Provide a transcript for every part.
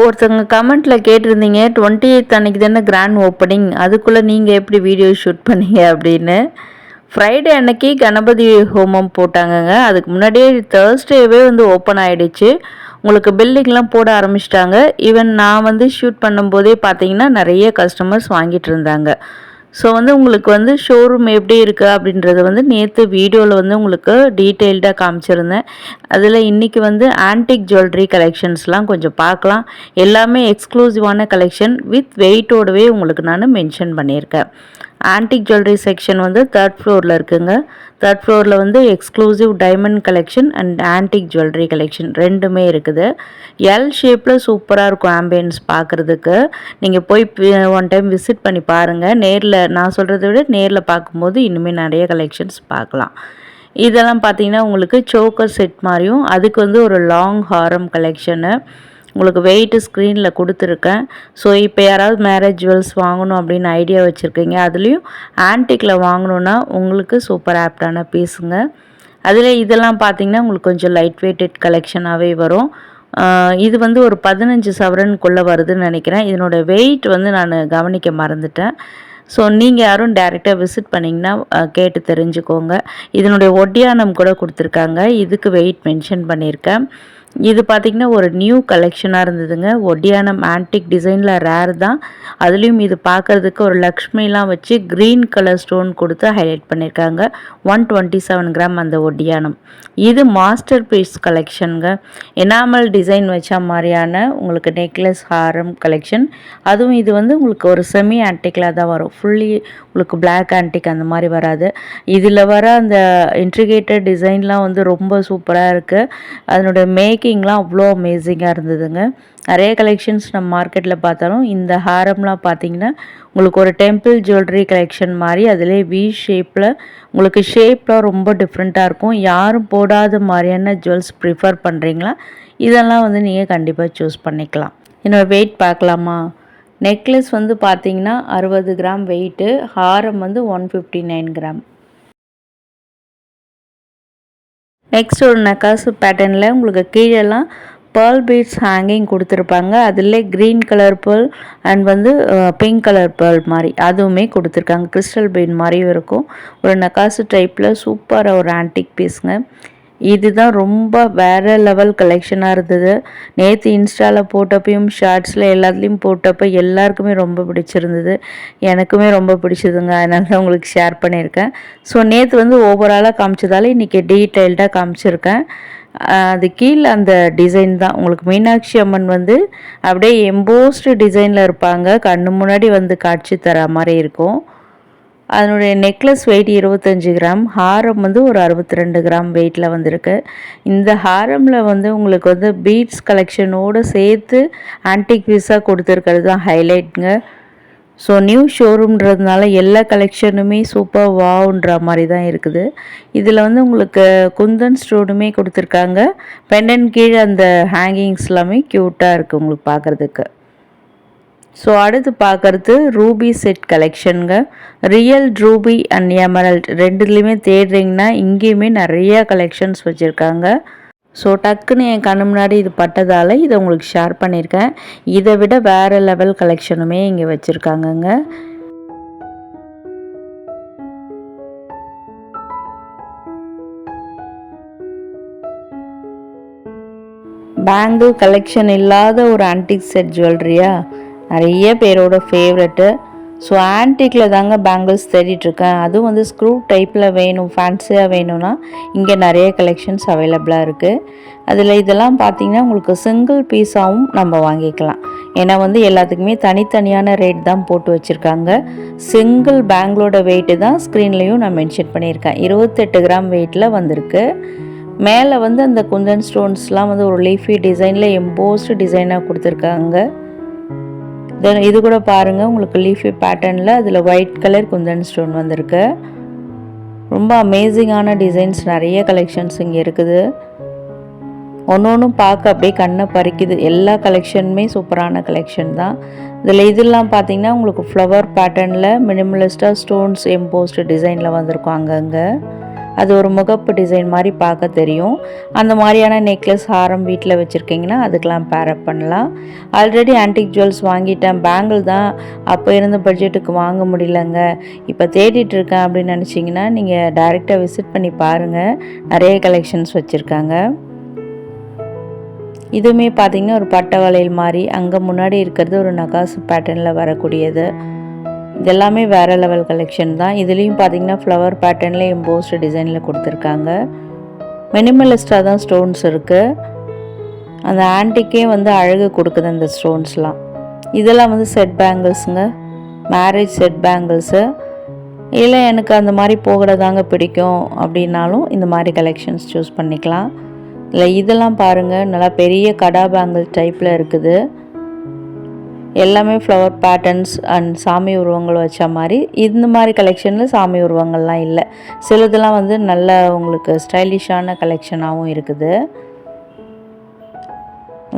ஒருத்தவங்க கமெண்ட்ல கேட்டிருந்தீங்க 28th அன்னைக்கு தானே கிராண்ட் ஓப்பனிங், அதுக்குள்ளே நீங்கள் எப்படி வீடியோ ஷூட் பண்ணீங்க அப்படின்னு. ஃப்ரைடே அன்னைக்கு கணபதி ஹோமம் போட்டாங்கங்க. அதுக்கு முன்னாடியே தேர்ஸ்டேவே வந்து ஓப்பன் ஆகிடுச்சு. உங்களுக்கு பில்டிங்லாம் போட ஆரம்பிச்சிட்டாங்க. ஈவன் நான் வந்து ஷூட் பண்ணும்போதே பார்த்தீங்கன்னா நிறைய கஸ்டமர்ஸ் வாங்கிட்டு இருந்தாங்க. ஸோ வந்து உங்களுக்கு வந்து ஷோரூம் எப்படி இருக்குது அப்படின்றது வந்து நேற்று வீடியோவில் வந்து உங்களுக்கு டீட்டெயில்டாக காமிச்சிருந்தேன். அதில் இன்றைக்கி வந்து ஆன்டிக் ஜுவல்லரி கலெக்ஷன்ஸ்லாம் கொஞ்சம் பார்க்கலாம். எல்லாமே எக்ஸ்க்ளூசிவான கலெக்ஷன் வித் வெயிட்டோடவே உங்களுக்கு நான் மென்ஷன் பண்ணியிருக்கேன். ஆன்டிக் ஜுவல்லரி செக்ஷன் வந்து 3rd ஃப்ளோரில் இருக்குங்க. 3rd ஃப்ளோரில் வந்து exclusive diamond collection and antique jewellery collection ரெண்டுமே இருக்குது. எல் ஷேப்பில் சூப்பராக இருக்கும் ஆம்பியன்ஸ் பார்க்குறதுக்கு. நீங்கள் போய் ஒன் டைம் விசிட் பண்ணி பாருங்கள். நேரில் நான் சொல்கிறத விட நேரில் பார்க்கும்போது இன்னுமே நிறைய கலெக்ஷன்ஸ் பார்க்கலாம். இதெல்லாம் பார்த்தீங்கன்னா உங்களுக்கு சோக்கர் செட் மாதிரியும், அதுக்கு வந்து ஒரு லாங் ஹாரம் கலெக்ஷனு உங்களுக்கு வெயிட்டு ஸ்க்ரீனில் கொடுத்துருக்கேன். ஸோ இப்போ யாராவது மேரேஜ் ஜுவல்ஸ் வாங்கணும் அப்படின்னு ஐடியா வச்சுருக்கீங்க, அதுலேயும் ஆன்டிக்கில் வாங்கணுன்னா உங்களுக்கு சூப்பர் ஆப்டான பீஸுங்க. அதில் இதெல்லாம் பார்த்திங்கன்னா உங்களுக்கு கொஞ்சம் லைட் வெயிட்டட் கலெக்ஷனாகவே வரும். இது வந்து ஒரு 15 சவரனுக்குள்ளே வருதுன்னு நினைக்கிறேன். இதனோட வெயிட் வந்து நான் கவனிக்க மறந்துட்டேன். ஸோ நீங்கள் யாரும் டைரெக்டாக விசிட் பண்ணிங்கன்னா கேட்டு தெரிஞ்சுக்கோங்க. இதனுடைய ஒட்டியானம் கூட கொடுத்துருக்காங்க, இதுக்கு வெயிட் மென்ஷன் பண்ணியிருக்கேன். இது பார்த்திங்கன்னா ஒரு நியூ கலெக்ஷனாக இருந்ததுங்க. ஒட்டியானம் ஆன்டிக் டிசைனில் ரேர் தான். அதுலேயும் இது பார்க்குறதுக்கு ஒரு லக்ஷ்மிலாம் வச்சு க்ரீன் கலர் ஸ்டோன் கொடுத்து ஹைலைட் பண்ணியிருக்காங்க. 127 கிராம் அந்த ஒட்டியானம். இது மாஸ்டர் பீஸ் கலெக்ஷனுங்க. எனாமல் டிசைன் வச்ச மாதிரியான உங்களுக்கு நெக்லஸ் ஹாரம் கலெக்ஷன். அதுவும் இது வந்து உங்களுக்கு ஒரு செமி ஆன்டிக்கில் தான் வரும். ஃபுல்லி உங்களுக்கு பிளாக் ஆன்டிக் அந்த மாதிரி வராது. இதில் வர அந்த இன்ட்ரிகேட்டட் டிசைன்லாம் வந்து ரொம்ப சூப்பராக இருக்குது. அதனுடைய மேக்கிங்லாம் அவ்வளோ அமேசிங்காக இருந்ததுங்க. நிறைய கலெக்ஷன்ஸ் நம்ம மார்க்கெட்டில் பார்த்தாலும் இந்த ஹாரம்லாம் பார்த்தீங்கன்னா உங்களுக்கு ஒரு டெம்பிள் ஜுவல்லரி கலெக்ஷன் மாதிரி அதிலே வி ஷேப்பில் உங்களுக்கு ஷேப்லாம் ரொம்ப டிஃப்ரெண்ட்டாக இருக்கும். யாரும் போடாத மாதிரியான ஜுவல்ஸ் ப்ரிஃபர் பண்ணுறீங்களா, இதெல்லாம் வந்து நீங்கள் கண்டிப்பாக சூஸ் பண்ணிக்கலாம். என்னோட வெயிட் பார்க்கலாமா? நெக்லஸ் வந்து பார்த்தீங்கன்னா 60 கிராம் வெயிட்டு, ஹாரம் வந்து 159 கிராம். நெக்ஸ்ட் ஒரு நெக்காசு பேட்டர்னில் உங்களுக்கு கீழெல்லாம் பேர்ல் பீட்ஸ் ஹேங்கிங் கொடுத்துருப்பாங்க. அதில் க்ரீன் கலர் பேர்ல் அண்ட் வந்து பிங்க் கலர் பேர்ல் மாதிரி அதுவுமே கொடுத்துருக்காங்க. கிறிஸ்டல் பீட் மாதிரியும் இருக்கும். ஒரு நெக்காசு டைப்பில் சூப்பராக ஒரு ஆன்டிக் பீஸுங்க. இதுதான் ரொம்ப வேறு லெவல் கலெக்ஷனாக இருந்தது. நேற்று இன்ஸ்டாவில் போட்டப்பையும் ஷார்ட்ஸில் எல்லாத்துலேயும் போட்டப்போ எல்லாருக்குமே ரொம்ப பிடிச்சிருந்தது. எனக்குமே ரொம்ப பிடிச்சதுங்க. அதனால தான் உங்களுக்கு ஷேர் பண்ணியிருக்கேன். ஸோ நேற்று வந்து ஓவராலாக காமிச்சதால இன்றைக்கி டீட்டெயில்டாக காமிச்சிருக்கேன். அது கீழே அந்த டிசைன் தான் உங்களுக்கு மீனாட்சி அம்மன் வந்து அப்படியே எம்போஸ்டு டிசைனில் இருப்பாங்க. கண்ணு முன்னாடி வந்து காட்சி தர மாதிரி இருக்கும். அதனுடைய நெக்லஸ் வெயிட் 25 கிராம், ஹாரம் வந்து ஒரு 62 கிராம் வெயிட்டில் வந்திருக்கு. இந்த ஹாரமில் வந்து உங்களுக்கு வந்து பீட்ஸ் கலெக்ஷனோடு சேர்த்து ஆன்டிக் பீஸாக கொடுத்துருக்கிறது தான் ஹைலைட்டுங்க. ஸோ நியூ ஷோரூம்ன்றதுனால எல்லா கலெக்ஷனுமே சூப்பர் வாவ்ன்ற மாதிரி தான் இருக்குது. இதில் வந்து உங்களுக்கு குந்தன் ஸ்டோனுமே கொடுத்துருக்காங்க. பெண்டன் கீழே அந்த ஹேங்கிங்ஸ் எல்லாமே க்யூட்டாக இருக்குது உங்களுக்கு பார்க்குறதுக்கு. ஸோ அடுத்து பார்க்குறது ரூபி செட் கலெக்ஷனுங்க. ரியல் ரூபி அண்ட் எமரல்ட் ரெண்டுலேயுமே தேடுறீங்கன்னா இங்கேயுமே நிறையா கலெக்ஷன்ஸ் வச்சுருக்காங்க. ஸோ டக்குன்னு என் கண்ணு முன்னாடி இது பட்டதால் இதை உங்களுக்கு ஷேர் பண்ணியிருக்கேன். இதை விட வேறு லெவல் கலெக்ஷனுமே இங்கே வச்சுருக்காங்கங்க. பேங்கிள் கலெக்ஷன் இல்லாத ஒரு ஆன்டிக் செட் ஜுவல்லரியா நிறைய பேரோட ஃபேவரெட்டு. ஸோ ஆன்டிக்கில் தாங்க பேங்கிள்ஸ் தேடிட்டுருக்கேன். அதுவும் வந்து ஸ்க்ரூ டைப்பில் வேணும், ஃபேன்சியாக வேணும்னா இங்கே நிறைய கலெக்ஷன்ஸ் அவைலபிளாக இருக்குது. அதில் இதெல்லாம் பார்த்திங்கன்னா உங்களுக்கு சிங்கிள் பீஸாகவும் நம்ம வாங்கிக்கலாம். ஏன்னா வந்து எல்லாத்துக்குமே தனித்தனியான ரேட் தான் போட்டு வச்சுருக்காங்க. சிங்கிள் பேங்கிளோட வெயிட்டு தான் ஸ்க்ரீன்லேயும் நான் மென்ஷன் பண்ணியிருக்கேன். 28 கிராம் வெயிட்டில் வந்திருக்கு. மேலே வந்து அந்த குந்தன் ஸ்டோன்ஸ்லாம் வந்து ஒரு லீஃபி டிசைனில் எம்போஸ்டு டிசைனாக கொடுத்துருக்காங்க. தென் இது கூட பாருங்கள் உங்களுக்கு லீஃபி பேட்டர்னில் அதில் ஒயிட் கலர் குந்தன் ஸ்டோன் வந்திருக்கு. ரொம்ப அமேசிங்கான டிசைன்ஸ் நிறைய கலெக்ஷன்ஸ் இங்கே இருக்குது. ஒன்று ஒன்றும் பார்க்க அப்படியே கண்ணை பறிக்குது. எல்லா கலெக்ஷனுமே சூப்பரான கலெக்ஷன் தான். இதெல்லாம் பார்த்திங்கன்னா உங்களுக்கு ஃப்ளவர் பேட்டர்னில் மினிமலிஸ்டாக ஸ்டோன்ஸ் எம்போஸ்டு டிசைனில் வந்திருக்கும் அங்கங்கே. அது ஒரு முகப்பு டிசைன் மாதிரி பார்க்க தெரியும். அந்த மாதிரியான நெக்லஸ் ஹாரம் வீட்டில் வச்சுருக்கீங்கன்னா அதுக்கெலாம் பேரப் பண்ணலாம். ஆல்ரெடி ஆன்டிக் ஜுவல்ஸ் வாங்கிட்டேன், பேங்கிள் தான் அப்போ இருந்த பட்ஜெட்டுக்கு வாங்க முடியலங்க, இப்போ தேடிட்டுருக்கேன் அப்படின்னு நினச்சிங்கன்னா நீங்கள் டைரெக்டாக விசிட் பண்ணி பாருங்கள், நிறைய கலெக்ஷன்ஸ் வச்சுருக்காங்க. இதுவுமே பார்த்திங்கன்னா ஒரு பட்டை வளையல் மாதிரி, அங்கே முன்னாடி இருக்கிறது ஒரு நகாசு பேட்டர்னில் வரக்கூடியது. இதெல்லாமே வேறு லெவல் கலெக்ஷன் தான். இதுலேயும் பார்த்திங்கன்னா ஃப்ளவர் பேட்டர்னில் எம்போஸ்டு டிசைனில் கொடுத்துருக்காங்க. மினிமலிஸ்டாக தான் ஸ்டோன்ஸ் இருக்குது. அந்த ஆன்டிக்கே வந்து அழகு கொடுக்குது அந்த ஸ்டோன்ஸ்லாம். இதெல்லாம் வந்து செட் பேங்கிள்ஸுங்க, மேரேஜ் செட் பேங்கிள்ஸு. இல்லை எனக்கு அந்த மாதிரி போகிறதாங்க பிடிக்கும் அப்படின்னாலும் இந்த மாதிரி கலெக்ஷன்ஸ் சூஸ் பண்ணிக்கலாம். இல்லை இதெல்லாம் பாருங்கள், நல்லா பெரிய கடா பேங்கிள் டைப்பில் இருக்குது. எல்லாமே ஃப்ளவர் பேட்டர்ன்ஸ் அண்ட் சாமி உருவங்கள் வச்ச மாதிரி. இந்த மாதிரி கலெக்ஷனில் சாமி உருவங்கள்லாம் இல்லை. சிலதெல்லாம் வந்து நல்ல உங்களுக்கு ஸ்டைலிஷான கலெக்ஷனாகவும் இருக்குது.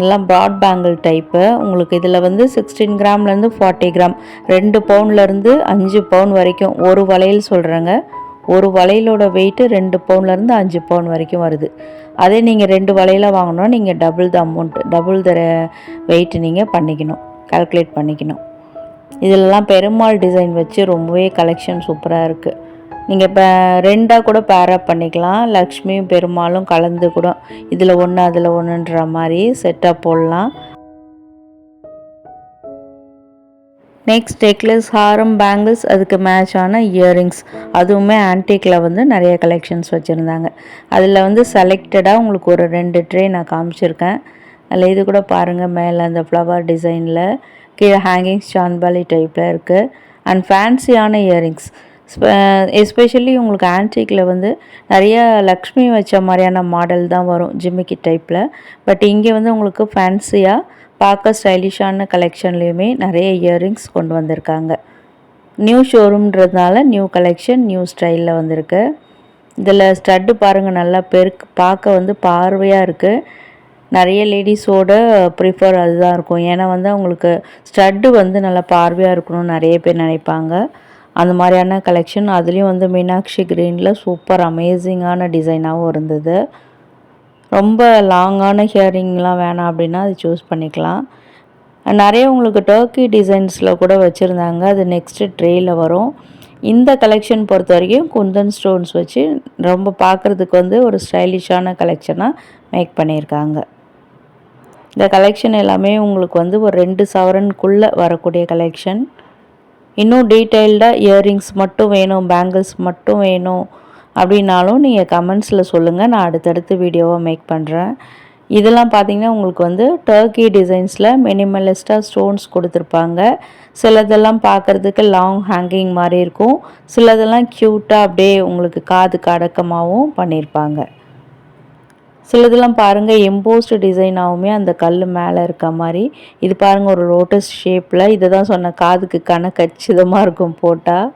எல்லாம் ப்ராட் பேங்கிள் டைப்பு. உங்களுக்கு இதில் வந்து 16 கிராம்லேருந்து 40 கிராம், 2 பவுன்லேருந்து 5 பவுன் வரைக்கும் ஒரு வளையல் சொல்கிறேங்க. ஒரு வளையலோட வெயிட்டு 2 பவுன்லேருந்து 5 பவுன் வரைக்கும் வருது. அதே நீங்கள் 2 வளையலாக வாங்கினா நீங்கள் double the amount, double the weight நீங்கள் பண்ணிக்கணும், கால்குலேட் பண்ணிக்கணும். இதிலலாம் பெருமாள் டிசைன் வச்சு ரொம்பவே கலெக்ஷன் சூப்பராக இருக்குது. நீங்கள் இப்போ 2ஆக கூட பேரப் பண்ணிக்கலாம், லக்ஷ்மியும் பெருமாளும் கலந்து கூட இதில் ஒன்று அதில் ஒன்றுன்ற மாதிரி செட்டாக போடலாம். நெக்ஸ்ட் நெக்லஸ், ஹாரம், பேங்கிள்ஸ், அதுக்கு மேட்சான இயரிங்ஸ், அதுவுமே ஆன்டிக்கில் வந்து நிறைய கலெக்ஷன்ஸ் வச்சுருந்தாங்க. அதில் வந்து செலக்டடாக உங்களுக்கு ஒரு 2 ட்ரே நான் காமிச்சிருக்கேன். அதில் இது கூட பாருங்கள், மேலே அந்த ஃப்ளவர் டிசைனில், கீழே ஹேங்கிங்ஸ் சான்பாலி டைப்பில் இருக்குது. அண்ட் ஃபேன்சியான இயரிங்ஸ், எஸ்பெஷலி உங்களுக்கு ஆன்டிக்கில் வந்து நிறைய லக்ஷ்மி வச்ச மாதிரியான மாடல் தான் வரும் ஜிமிக்கி டைப்பில். பட் இங்கே வந்து உங்களுக்கு ஃபேன்சியாக பார்க்க ஸ்டைலிஷான கலெக்ஷன்லேயுமே நிறைய இயரிங்ஸ் கொண்டு வந்திருக்காங்க. நியூ ஷோரூம்ன்றதுனால நியூ கலெக்ஷன், நியூ ஸ்டைலில் வந்திருக்கு. இதில் ஸ்டட்டு பாருங்கள், நல்லா பார்க்க வந்து பார்வையாக இருக்குது. நிறைய லேடிஸோட ப்ரிஃபர் அதுதான் இருக்கும். ஏன்னா வந்து அவங்களுக்கு ஸ்டட்டு வந்து நல்லா பார்வையாக இருக்கணும்னு நிறைய பேர் நினைப்பாங்க. அந்த மாதிரியான கலெக்ஷன். அதுலேயும் வந்து மீனாட்சி க்ரீனில் சூப்பர் அமேசிங்கான டிசைனாகவும் இருந்தது. ரொம்ப லாங்கான ஹியரிங்லாம் வேணாம் அப்படின்னா அது சூஸ் பண்ணிக்கலாம். நிறைய உங்களுக்கு டர்க்கி டிசைன்ஸில் கூட வச்சுருந்தாங்க, அது நெக்ஸ்ட்டு ட்ரேயில் வரும். இந்த கலெக்ஷன் பொறுத்த வரைக்கும் குந்தன் ஸ்டோன்ஸ் வச்சு ரொம்ப பார்க்குறதுக்கு வந்து ஒரு ஸ்டைலிஷான கலெக்ஷனாக மேக் பண்ணியிருக்காங்க. இந்த கலெக்ஷன் எல்லாமே உங்களுக்கு வந்து ஒரு 2 சவரனுக்குள்ளே வரக்கூடிய கலெக்ஷன். இன்னும் டீட்டெயில்டாக இயரிங்ஸ் மட்டும் வேணும், பேங்கிள்ஸ் மட்டும் வேணும் அப்படின்னாலும் நீங்கள் கமெண்ட்ஸில் சொல்லுங்கள், நான் அடுத்தடுத்து வீடியோவை மேக் பண்ணுறேன். இதெல்லாம் பார்த்திங்கன்னா உங்களுக்கு வந்து டர்க்கி டிசைன்ஸில் மினிமலிஸ்டாக ஸ்டோன்ஸ் கொடுத்துருப்பாங்க. சிலதெல்லாம் பார்க்குறதுக்கு லாங் ஹேங்கிங் மாதிரி இருக்கும், சிலதெல்லாம் க்யூட்டாக அப்படியே உங்களுக்கு காதுக்கு அடக்கமாகவும் பண்ணியிருப்பாங்க. சிலதெல்லாம் பாருங்கள் எம்போஸ்டு டிசைனாகவுமே அந்த கல் மேலே இருக்க மாதிரி. இது பாருங்கள் ஒரு லோட்டஸ் ஷேப்பில், இதை தான் சொன்ன காதுக்கு கச்சிதமாக இருக்கும் போட்டால்.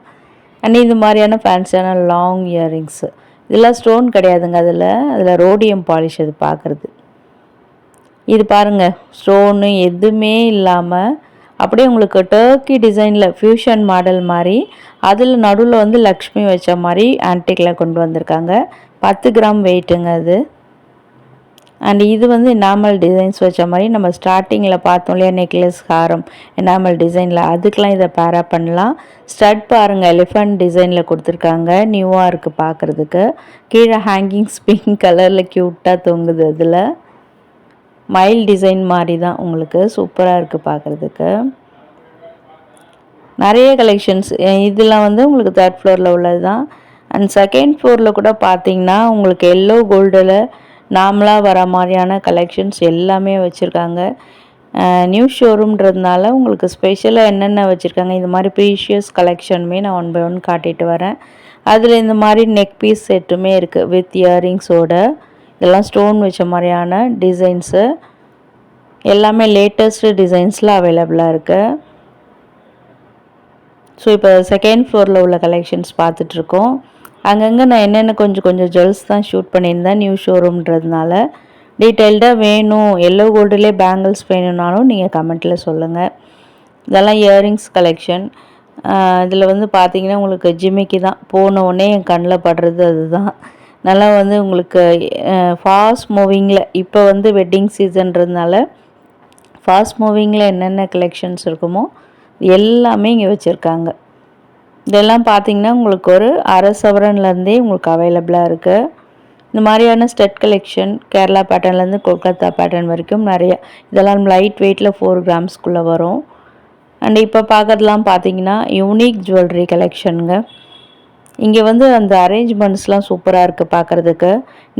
அண்ட் இது மாதிரியான ஃபேன்சியான லாங் இயரிங்ஸு, இதெல்லாம் ஸ்டோன் கிடையாதுங்க, அதில் ரோடியம் பாலிஷ் அது பார்க்குறது. இது பாருங்கள் ஸ்டோனு எதுவுமே இல்லாமல் அப்படியே உங்களுக்கு டர்க்கி டிசைனில் ஃப்யூஷன் மாடல் மாதிரி, அதில் நடுவில் வந்து லக்ஷ்மி வச்ச மாதிரி ஆன்டிக்கில் கொண்டு வந்திருக்காங்க. 10 கிராம் வெயிட்டுங்க அது. அண்ட் இது வந்து எனாமல் டிசைன்ஸ் வச்ச மாதிரி நம்ம ஸ்டார்டிங்கில் பார்த்தோம் இல்லையா, நெக்லஸ், ஹாரம், எனாமல் டிசைனில், அதுக்கெலாம் இதை பேரப் பண்ணலாம். ஸ்டட் பாருங்கள் எலிஃபண்ட் டிசைனில் கொடுத்துருக்காங்க, நியூவாக இருக்குது பார்க்குறதுக்கு. கீழே ஹேங்கிங்ஸ் பிங்க் கலரில் க்யூட்டாக தொங்குது. அதில் மைல் டிசைன் மாதிரி தான் உங்களுக்கு சூப்பராக இருக்குது பார்க்குறதுக்கு. நிறைய கலெக்ஷன்ஸ். இதெல்லாம் வந்து உங்களுக்கு 3rd ஃப்ளோரில் உள்ளது தான். அண்ட் 2nd ஃப்ளோரில் கூட பார்த்தீங்கன்னா உங்களுக்கு எல்லோ கோல்டில் நார்மலாக வர மாதிரியான கலெக்ஷன்ஸ் எல்லாமே வச்சுருக்காங்க. நியூ ஷோரூம்ன்றதுனால உங்களுக்கு ஸ்பெஷலாக என்னென்ன வச்சுருக்காங்க, இந்த மாதிரி ப்ரீஷியஸ் கலெக்ஷனுமே நான் 1 by 1 காட்டிட்டு வரேன். அதில் இந்த மாதிரி நெக் பீஸ் செட்டுமே இருக்குது வித் இயரிங்ஸோட. இதெல்லாம் ஸ்டோன் வச்ச மாதிரியான டிசைன்ஸு எல்லாமே லேட்டஸ்ட்டு டிசைன்ஸில் அவைலபிளாக இருக்குது. ஸோ இப்போ 2nd ஃப்ளோரில் உள்ள கலெக்ஷன்ஸ் பார்த்துட்ருக்கோம். அங்கங்கே நான் என்னென்ன கொஞ்சம் ஜுவல்ஸ் தான் ஷூட் பண்ணியிருந்தேன் நியூ ஷோரூம்ன்றதுனால. டீட்டெயில்டாக வேணும், எல்லோ கோல்டுலே பேங்கிள்ஸ் வேணும்னாலும் நீங்கள் கமெண்ட்டில் சொல்லுங்கள். இதெல்லாம் இயரிங்ஸ் கலெக்ஷன். இதில் வந்து பார்த்திங்கன்னா உங்களுக்கு ஜிமிக்கி தான் போன உடனே என் கண்ணில் படுறது அதுதான். நல்லா வந்து உங்களுக்கு ஃபாஸ்ட் மூவிங்கில் இப்போ வந்து வெட்டிங் சீசன்றதுனால ஃபாஸ்ட் மூவிங்கில் என்னென்ன கலெக்ஷன்ஸ் இருக்குமோ எல்லாமே இங்கே வச்சுருக்காங்க. இதெல்லாம் பார்த்திங்கன்னா உங்களுக்கு ஒரு அரை சவரன்லேருந்தே உங்களுக்கு அவைலபிளாக இருக்குது. இந்த மாதிரியான ஸ்டெட் கலெக்ஷன் கேரளா பேட்டர்ன்லேருந்து கொல்கத்தா பேட்டர்ன் வரைக்கும் நிறைய, இதெல்லாம் லைட் வெயிட்டில் 4 கிராம்ஸ்குள்ளே வரும். அண்ட் இப்போ பார்க்கறதுலாம் பார்த்தீங்கன்னா யூனிக் ஜுவல்லரி கலெக்ஷனுங்க. இங்கே வந்து அந்த அரேஞ்ச்மெண்ட்ஸ்லாம் சூப்பராக இருக்குது பார்க்குறதுக்கு.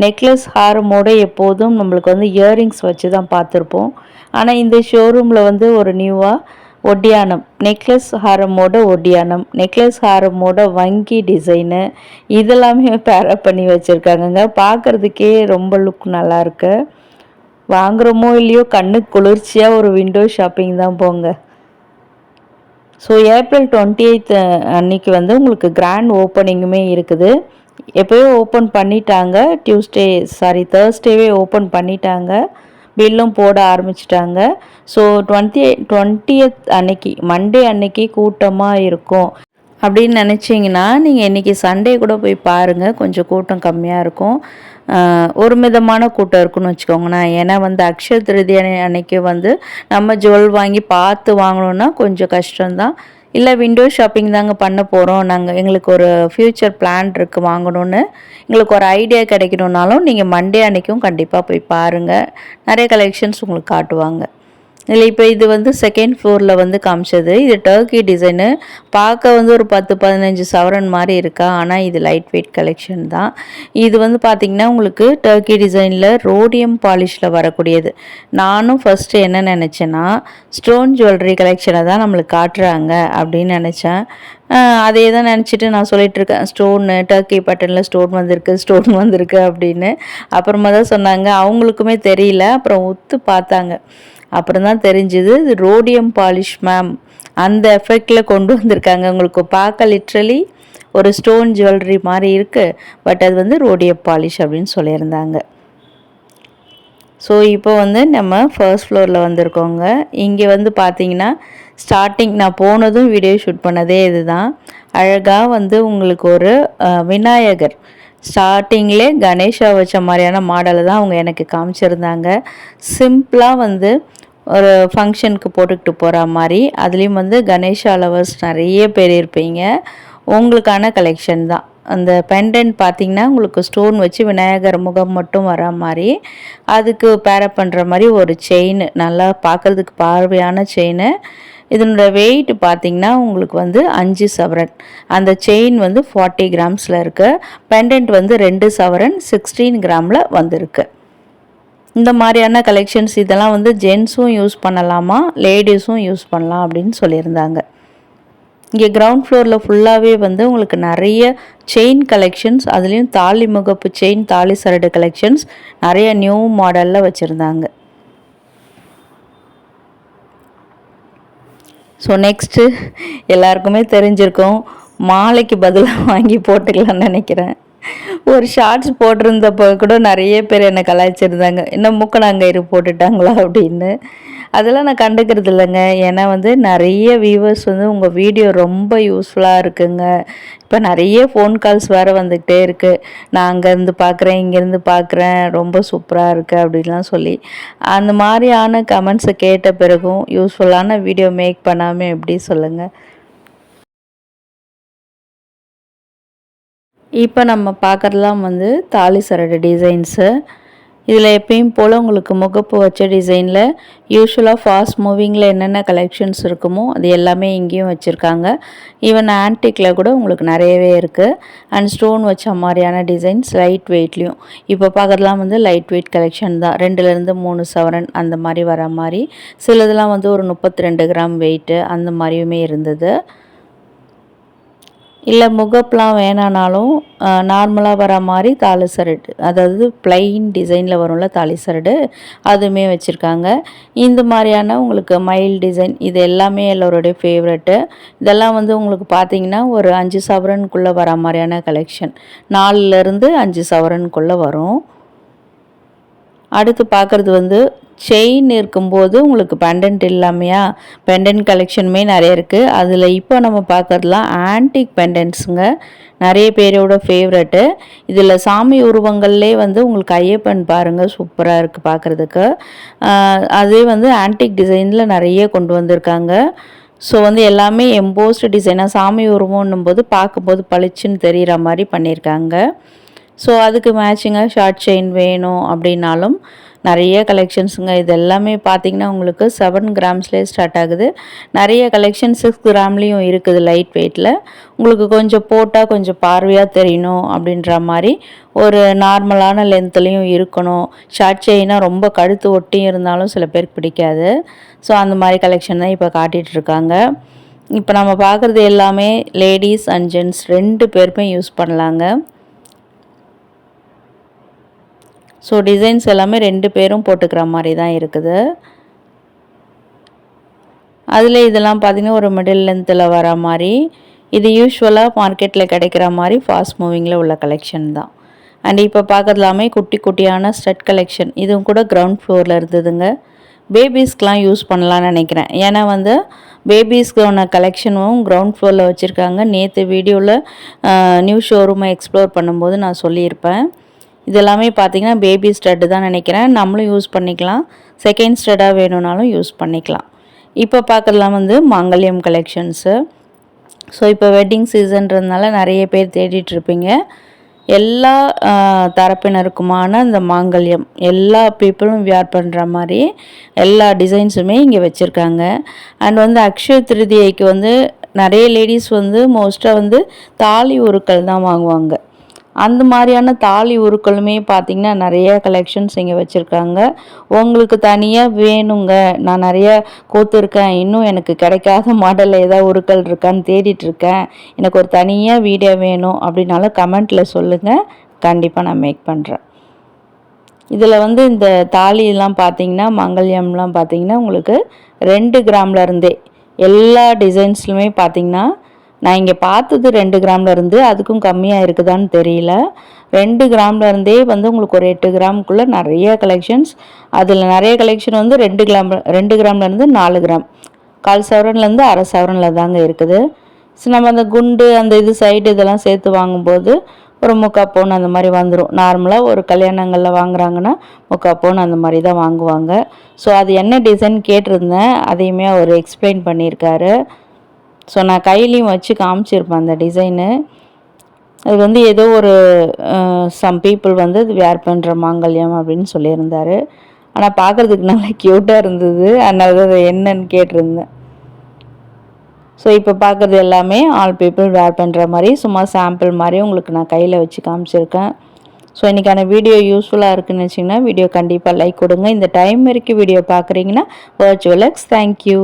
நெக்லஸ் ஹாரமோடு எப்போதும் நம்மளுக்கு வந்து இயரிங்ஸ் வச்சு தான் பார்த்துருப்போம். ஆனால் இந்த ஷோரூமில் வந்து ஒரு நியூவாக ஒட்டியானம், நெக்லஸ் ஹாரமோட ஒட்டியானம், நெக்லஸ் ஹாரமோட வங்கி டிசைனு இதெல்லாமே பேரப் பண்ணி வச்சுருக்காங்கங்க. பார்க்குறதுக்கே ரொம்ப லுக் நல்லாயிருக்கு. வாங்குகிறோமோ இல்லையோ கண்ணுக்கு குளிர்ச்சியாக ஒரு விண்டோ ஷாப்பிங் தான் போங்க. ஸோ ஏப்ரல் 28 அன்னைக்கு வந்து உங்களுக்கு கிராண்ட் ஓப்பனிங்குமே இருக்குது. எப்போயோ ஓப்பன் பண்ணிட்டாங்க, தேர்ஸ்டேவே ஓப்பன் பண்ணிட்டாங்க, பில்லும் போட ஆரம்பிச்சிட்டாங்க. ஸோ 20th அன்னைக்கு மண்டே அன்னைக்கு கூட்டமாக இருக்கும் அப்படின்னு நினச்சிங்கன்னா நீங்கள் இன்றைக்கி சண்டே கூட போய் பாருங்கள், கொஞ்சம் கூட்டம் கம்மியாக இருக்கும். ஒரு மிதமான கூட்டம் இருக்குன்னு வச்சுக்கோங்களேன். ஏன்னா வந்து அக்ஷய திருதி அன்னைக்கு வந்து நம்ம ஜுவல் வாங்கி பார்த்து வாங்கணுன்னா கொஞ்சம் கஷ்டம்தான். இல்லை விண்டோ ஷாப்பிங் தாங்க பண்ண போகிறோம், எங்களுக்கு ஒரு ஃப்யூச்சர் பிளான் இருக்குது வாங்கணுன்னு, எங்களுக்கு ஒரு ஐடியா கிடைக்கணுன்னாலும் நீங்கள் மண்டே அன்றைக்கும் கண்டிப்பாக போய் பாருங்கள். நிறைய கலெக்ஷன்ஸ் உங்களுக்கு காட்டுவாங்க. இல்லை இப்போ இது வந்து செகண்ட் ஃப்ளோரில் வந்து காமிச்சது. இது டர்க்கி டிசைனு, பார்க்க வந்து ஒரு 10-15 சவரன் மாதிரி இருக்கா, ஆனால் இது லைட் வெயிட் கலெக்ஷன் தான். இது வந்து பார்த்திங்கன்னா உங்களுக்கு டர்க்கி டிசைனில் ரோடியம் பாலிஷில் வரக்கூடியது. நானும் ஃபஸ்ட்டு என்ன நினச்சேன்னா ஸ்டோன் ஜுவல்லரி கலெக்ஷனை தான் நம்மளுக்கு காட்டுறாங்க அப்படின்னு நினச்சேன். அதே தான் நினச்சிட்டு நான் சொல்லிகிட்ருக்கேன், ஸ்டோனு டர்க்கி பேட்டர்னில் ஸ்டோன் வந்திருக்கு அப்படின்னு. அப்புறமா தான் சொன்னாங்க, அவங்களுக்குமே தெரியல. அப்புறம் ஒத்து பார்த்தாங்க, அப்புறம் தான் தெரிஞ்சுது இது ரோடியம் பாலிஷ் மேம், அந்த எஃபெக்டில் கொண்டு வந்திருக்காங்க. உங்களுக்கு பார்க்க லிட்ரலி ஒரு ஸ்டோன் ஜுவல்லரி மாதிரி இருக்குது, பட் அது வந்து ரோடியம் பாலிஷ் அப்படின்னு சொல்லியிருந்தாங்க. ஸோ இப்போ வந்து நம்ம ஃபர்ஸ்ட் ஃப்ளோரில் வந்திருக்கோங்க. இங்கே வந்து பார்த்தீங்கன்னா ஸ்டார்டிங் நான் போனதும் வீடியோ ஷூட் பண்ணதே இது தான். அழகாக வந்து உங்களுக்கு ஒரு விநாயகர் ஸ்டார்டிங்லே கணேஷா வச்ச மாதிரியான மாடலை தான் அவங்க எனக்கு காமிச்சிருந்தாங்க. சிம்பிளாக வந்து ஒரு ஃபங்க்ஷனுக்கு போட்டுக்கிட்டு போகிற மாதிரி, அதுலேயும் வந்து கணேஷா லவர்ஸ் நிறைய பேர் இருப்பீங்க, உங்களுக்கான கலெக்ஷன் தான். அந்த பெண்டன்ட் பார்த்திங்கன்னா உங்களுக்கு ஸ்டோன் வச்சு விநாயகர் முகம் மட்டும் வர மாதிரி, அதுக்கு பேரப் பண்ணுற மாதிரி ஒரு செயின், நல்லா பார்க்குறதுக்கு பார்வையான செயின். இதனோட வெயிட் பார்த்திங்கன்னா உங்களுக்கு வந்து 5 சவரன். அந்த செயின் வந்து 40 கிராம்ஸில் இருக்குது. பெண்டன்ட் வந்து 2 சவரன் 16 கிராமில் வந்திருக்கு. இந்த மாதிரியான கலெக்ஷன்ஸ் இதெல்லாம் வந்து ஜென்ஸும் யூஸ் பண்ணலாமா, லேடிஸும் யூஸ் பண்ணலாம் அப்படின்னு சொல்லியிருந்தாங்க. இங்கே கிரவுண்ட் ஃப்ளோரில் ஃபுல்லாகவே வந்து உங்களுக்கு நிறைய செயின் கலெக்ஷன்ஸ், அதுலேயும் தாலி முகப்பு செயின், தாலி சரடு கலெக்ஷன்ஸ் நிறைய நியூ மாடலில் வச்சுருந்தாங்க. ஸோ நெக்ஸ்ட்டு எல்லாருக்குமே தெரிஞ்சிருக்கும், மாலைக்கு பதிலாக வாங்கி போட்டுக்கலான்னு நினைக்கிறேன். ஒரு ஷார்ட்ஸ் போட்டிருந்தப்போ கூட நிறைய பேர் என்னை கலாய்ச்சிருந்தாங்க, இன்னும் மூக்கணாங்கயிறு போட்டுட்டாங்களா அப்படின்னு. அதெல்லாம் நான் கண்டுக்கிறது இல்லைங்க. ஏன்னா வந்து நிறைய வியூவர்ஸ் வந்து உங்கள் வீடியோ ரொம்ப யூஸ்ஃபுல்லாக இருக்குங்க, இப்போ நிறைய ஃபோன் கால்ஸ் வேறு வந்துக்கிட்டே இருக்குது, நான் அங்கேருந்து பார்க்குறேன், இங்கேருந்து பார்க்குறேன், ரொம்ப சூப்பராக இருக்குது அப்படின்லாம் சொல்லி, அந்த மாதிரியான கமெண்ட்ஸை கேட்ட பிறகும் யூஸ்ஃபுல்லான வீடியோ மேக் பண்ணாமல் எப்படி சொல்லுங்கள். இப்போ நம்ம பார்க்குறதுலாம் வந்து தாலி சரடு டிசைன்ஸு. இதில் எப்பயும் போல் உங்களுக்கு முகப்பு வச்ச டிசைனில் யூஸ்வலாக ஃபாஸ்ட் மூவிங்கில் என்னென்ன கலெக்ஷன்ஸ் இருக்குமோ அது எல்லாமே இங்கேயும் வச்சுருக்காங்க. ஈவன் ஆன்டிக்கில் கூட உங்களுக்கு நிறையவே இருக்குது. அண்ட் ஸ்டோன் வச்ச மாதிரியான டிசைன்ஸ் லைட் வெயிட்லேயும். இப்போ பார்க்குறதுலாம் வந்து லைட் வெயிட் கலெக்ஷன் தான், 2லேருந்து 3 சவரன் அந்த மாதிரி வர மாதிரி. சிலதெல்லாம் வந்து ஒரு 32 கிராம் வெயிட்டு அந்த மாதிரியுமே இருந்தது. இல்லை முகப்லாம் வேணானாலும் நார்மலாக வர மாதிரி தாலி சரடு, அதாவது பிளைன் டிசைனில் வரும்ல தாலி சரடு, அதுவுமே வச்சுருக்காங்க. இந்த மாதிரியான உங்களுக்கு மயில் டிசைன் இது எல்லாமே எல்லோருடைய ஃபேவரெட்டு. இதெல்லாம் வந்து உங்களுக்கு பார்த்திங்கன்னா ஒரு 5 சவரனுக்குள்ளே வர மாதிரியான கலெக்ஷன், 4லேருந்து 5 சவரனுக்குள்ளே வரும். அடுத்து பார்க்குறது வந்து செயின் இருக்கும்போது உங்களுக்கு பெண்டன்ட் இல்லாமையா, பெண்டன்ட் கலெக்ஷனுமே நிறைய இருக்குது. அதில் இப்போ நம்ம பார்க்கறதுலாம் ஆன்டிக் பெண்டன்ட்ஸுங்க, நிறைய பேரோட ஃபேவரெட்டு. இதில் சாமி உருவங்கள்லே வந்து உங்களுக்கு ஐயப்பன் பாருங்கள் சூப்பராக இருக்குது பார்க்குறதுக்கு. அதே வந்து ஆன்டிக் டிசைனில் நிறைய கொண்டு வந்திருக்காங்க. ஸோ வந்து எல்லாமே எம்போஸ்டு டிசைனாக சாமி உருவம்னும் போது பார்க்கும்போது பளிச்சுன்னு தெரிகிற மாதிரி பண்ணியிருக்காங்க. ஸோ அதுக்கு மேட்சிங்காக ஷார்ட் செயின் வேணும் அப்படின்னாலும் நிறைய கலெக்ஷன்ஸுங்க. இது எல்லாமே பார்த்திங்கன்னா உங்களுக்கு 7 கிராம்ஸ்லேயே ஸ்டார்ட் ஆகுது. நிறைய கலெக்ஷன் 6 கிராம்லேயும் இருக்குது லைட் வெயிட்டில். உங்களுக்கு கொஞ்சம் போட்டால் கொஞ்சம் பார்வையாக தெரியணும் அப்படின்ற மாதிரி ஒரு நார்மலான லென்த்துலேயும் இருக்கணும். ஷார்ட் செயினாக ரொம்ப கழுத்து ஒட்டியும் இருந்தாலும் சில பேருக்கு பிடிக்காது. ஸோ அந்த மாதிரி கலெக்ஷன் தான் இப்போ காட்டிகிட்ருக்காங்க. இப்போ நம்ம பார்க்குறது எல்லாமே லேடிஸ் அண்ட் ஜென்ட்ஸ் 2 பேருமே யூஸ் பண்ணலாங்க. ஸோ டிசைன்ஸ் எல்லாமே 2 பேரும் போட்டுக்கிற மாதிரி தான் இருக்குது. அதில் இதெல்லாம் பார்த்திங்கன்னா ஒரு மிடில் லென்த்தில் வர மாதிரி, இது யூஸ்வலாக மார்க்கெட்டில் கிடைக்கிற மாதிரி ஃபாஸ்ட் மூவிங்கில் உள்ள கலெக்ஷன் தான். அண்ட் இப்போ பார்க்குறதுலாமே குட்டி குட்டியான ஸ்டட் கலெக்ஷன், இதுவும் கூட கிரவுண்ட் ஃப்ளோரில் இருந்ததுங்க. பேபிஸ்க்கெலாம் யூஸ் பண்ணலான்னு நினைக்கிறேன். ஏன்னா வந்து பேபிஸ்க்கான கலெக்ஷனும் கிரவுண்ட் ஃப்ளோரில் வச்சுருக்காங்க. நேற்று வீடியோவில் நியூ ஷோரூமை எக்ஸ்ப்ளோர் பண்ணும்போது நான் சொல்லியிருப்பேன். இதெல்லாமே பார்த்திங்கன்னா பேபி ஸ்டட்டு தான் நினைக்கிறேன். நம்மளும் யூஸ் பண்ணிக்கலாம், செகண்ட் ஸ்டட்டாக வேணும்னாலும் யூஸ் பண்ணிக்கலாம். இப்போ பார்க்குறதுலாம் வந்து மாங்கல்யம் கலெக்ஷன்ஸு. ஸோ இப்போ வெட்டிங் சீசன்றதுனால நிறைய பேர் தேடிட்டுருப்பீங்க. எல்லா தரப்பினருக்குமான இந்த மாங்கல்யம் எல்லா பீப்புளும் வியர் பண்ணுற மாதிரி எல்லா டிசைன்ஸுமே இங்கே வச்சுருக்காங்க. அண்ட் வந்து அக்ஷய திருதியைக்கு வந்து நிறைய லேடிஸ் வந்து மோஸ்ட்டாக வந்து தாலி உருக்கள் தான் வாங்குவாங்க. அந்த மாதிரியான தாலி உருக்களுமே பார்த்திங்கன்னா நிறைய கலெக்ஷன்ஸ் இங்கே வச்சுருக்காங்க. உங்களுக்கு தனியாக வேணுங்க, நான் நிறைய கோத்துருக்கேன், இன்னும் எனக்கு கிடைக்காத மாடலில் ஏதாவது உருக்கள் இருக்கான்னு தேடிட்டுருக்கேன், எனக்கு ஒரு தனியாக வீடியோ வேணும் அப்படின்னாலும் கமெண்ட்டில் சொல்லுங்கள், கண்டிப்பாக நான் மேக் பண்ணுறேன். இதில் வந்து இந்த தாலியெல்லாம் பார்த்திங்கன்னா மங்கல்யம்லாம் பார்த்திங்கன்னா உங்களுக்கு 2 கிராம்லேருந்தே எல்லா டிசைன்ஸ்லுமே பார்த்திங்கன்னா நான் இங்கே பார்த்தது 2 கிராம்லேருந்து, அதுக்கும் கம்மியாக இருக்குதான்னு தெரியல. 2 கிராம்லேருந்தே வந்து உங்களுக்கு ஒரு 8 கிராமுக்குள்ளே நிறைய கலெக்ஷன்ஸ். அதில் நிறைய கலெக்ஷன் வந்து 2 கிராம்லேருந்து 4 கிராம், 1/4 சவரன்லேருந்து 1/2 சவரனில் தாங்க இருக்குது. ஸோ நம்ம அந்த குண்டு அந்த இது சைடு இதெல்லாம் சேர்த்து வாங்கும்போது ஒரு 3/4 பவுன் அந்த மாதிரி வந்துடும். நார்மலாக ஒரு கல்யாணங்களில் வாங்குறாங்கன்னா 3/4 பவுன் அந்த மாதிரி தான் வாங்குவாங்க. ஸோ அது என்ன டிசைன் கேட்டிருந்தேன், அதையுமே அவர் எக்ஸ்பிளைன் பண்ணியிருக்காரு. ஸோ நான் கையிலையும் வச்சு காமிச்சிருப்பேன் அந்த டிசைனு. அது வந்து ஏதோ ஒரு சம் பீப்புள் வந்து அது வேர் பண்ணுற மாங்கல்யம் அப்படின்னு சொல்லியிருந்தார். ஆனால் பார்க்குறதுக்கு நல்லா க்யூட்டாக இருந்தது, அதனால அது என்னன்னு கேட்டிருந்தேன். ஸோ இப்போ பார்க்குறது எல்லாமே ஆல் பீப்புள் வேர் பண்ணுற மாதிரி சும்மா சாம்பிள் மாதிரி உங்களுக்கு நான் கையில் வச்சு காமிச்சிருக்கேன். ஸோ இன்றைக்கான வீடியோ யூஸ்ஃபுல்லாக இருக்குன்னு வச்சிங்கன்னா வீடியோ கண்டிப்பாக லைக் கொடுங்க. இந்த டைம் வரைக்கும் வீடியோ பார்க்குறீங்கன்னா வர்ச்சுவல் எக்ஸ் தேங்க்யூ.